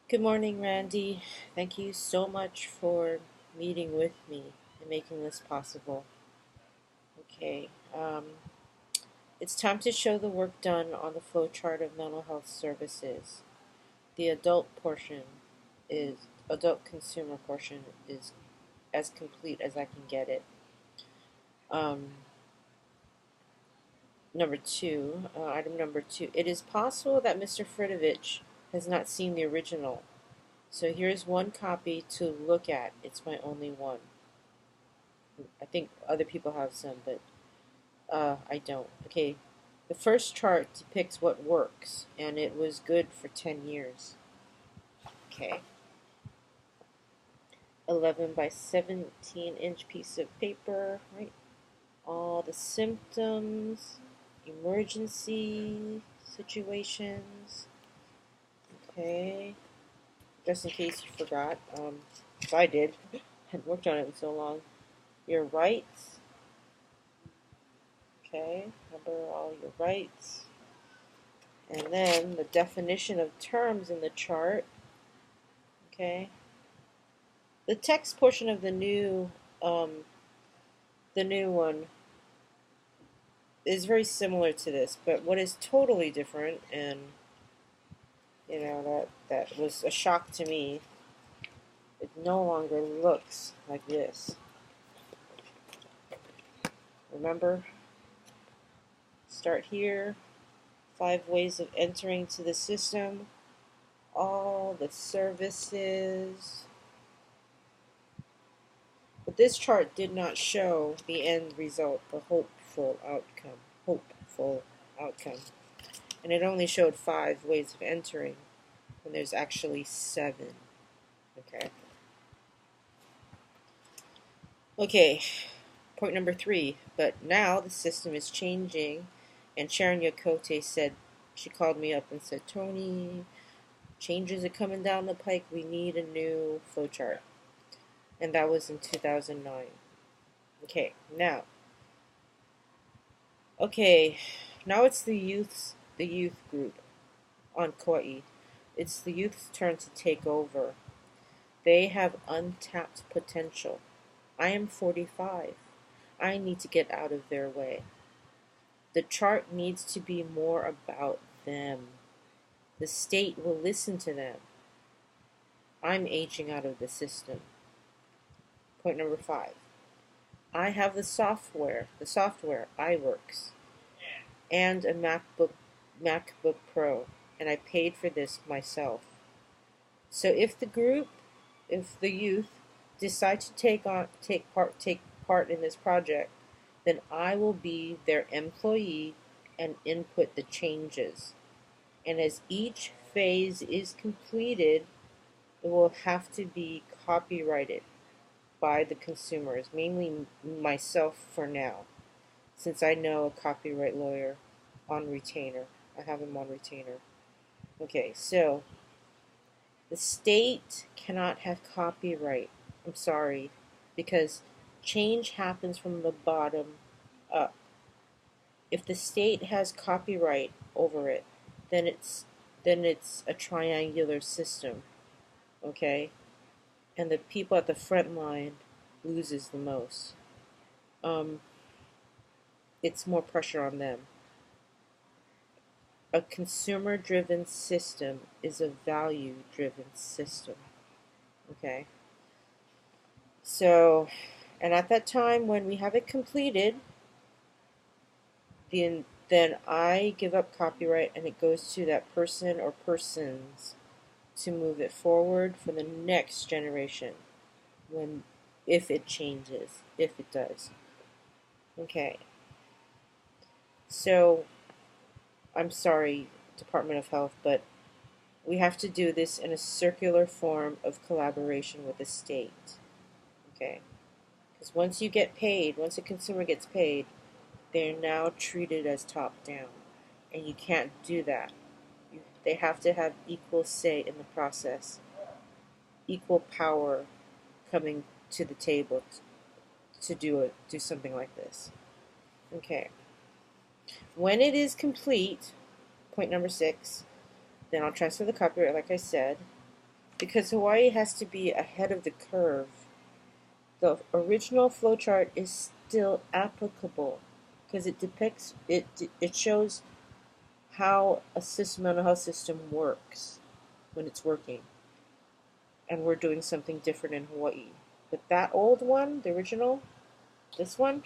Good morning, Randy. Thank you so much for meeting with me and making this possible. Okay, it's time to show the work done on the flowchart of mental health services. The is adult consumer portion is as complete as I can get it. Um, item number two. It is possible that Mr. Fridovich has not seen the original, so here's one copy to look at. It's my only one. I think other people have some, but I don't. Okay, the first chart depicts what works, and it was good for 10 years. Okay, 11 by 17-inch piece of paper, right? All the symptoms, emergency situations. Okay, just in case you forgot, if I did, I hadn't worked on it in so long. Your rights. Okay, remember all your rights. And then the definition of terms in the chart. Okay. The text portion of the new one is very similar to this, but what is totally different, and that was a shock to me. It no longer looks like this. Remember, start here. 5 ways of entering to the system. All the services. But this chart did not show the end result, the hopeful outcome. And it only showed 5 ways of entering, when there's actually 7. Okay. Okay, point number 3. But now the system is changing, and Sharon Yokote said, she called me up and said, Tony, changes are coming down the pike. We need a new flowchart. And that was in 2009. Okay, now it's the youth group on Kauai. It's the youth's turn to take over. They have untapped potential. I am 45. I need to get out of their way. The chart needs to be more about them. The state will listen to them. I'm aging out of the system. Point number 5. I have the software iWorks, and a MacBook Pro, and I paid for this myself. So if the youth decide to take part in this project, then I will be their employee and input the changes. And as each phase is completed, it will have to be copyrighted by the consumers, mainly myself for now, since I know a copyright lawyer on retainer. I have him on retainer. Okay, so the state cannot have copyright. I'm sorry, because change happens from the bottom up. If the state has copyright over it, then it's a triangular system. Okay? And the people at the front line loses the most. It's more pressure on them. A consumer-driven system is a value-driven system. Okay? So, and at that time when we have it completed, then I give up copyright and it goes to that person or persons to move it forward for the next generation, if it changes, if it does. Okay. So, I'm sorry, Department of Health, but we have to do this in a circular form of collaboration with the state. Okay? Because once a consumer gets paid, they're now treated as top down. And you can't do that. They have to have equal say in the process, equal power coming to the table to do something like this. Okay. When it is complete, point number 6, then I'll transfer the copyright like I said. because Hawaii has to be ahead of the curve. The original flowchart is still applicable because it depicts it shows how a mental health system works when it's working, and we're doing something different in Hawaii. But that old one, the original, this one,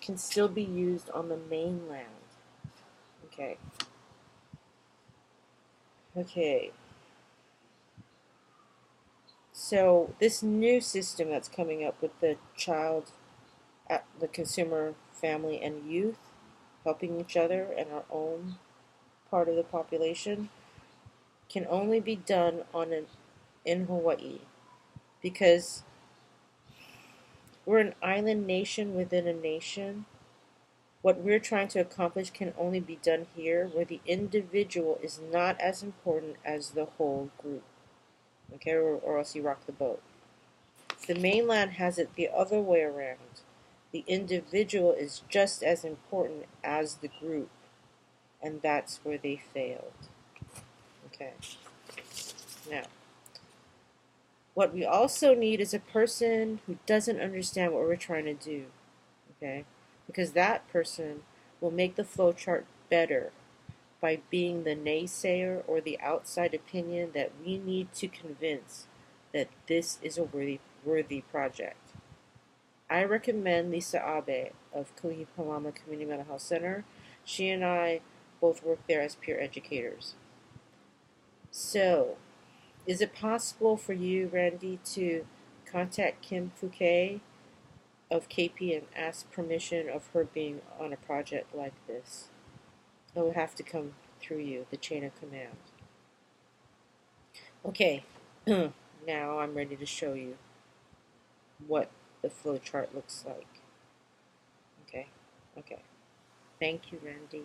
can still be used on the mainland. Okay. Okay. So this new system that's coming up with the child, the consumer, family, and youth helping each other and our own part of the population can only be done in Hawaii because we're an island nation within a nation. What we're trying to accomplish can only be done here, where the individual is not as important as the whole group. Okay, or else you rock the boat. The mainland has it the other way around. The individual is just as important as the group, and that's where they failed. Okay. Now, what we also need is a person who doesn't understand what we're trying to do. Okay? Because that person will make the flowchart better by being the naysayer or the outside opinion that we need to convince that this is a worthy project. I recommend Lisa Abe of Kuhipalama Community Mental Health Center. She and I both work there as peer educators. So, is it possible for you, Randy, to contact Kim Fouquet of KP and ask permission of her being on a project like this? It will have to come through you, the chain of command. Okay, now I'm ready to show you what the flow chart looks like. Okay. Thank you, Randy.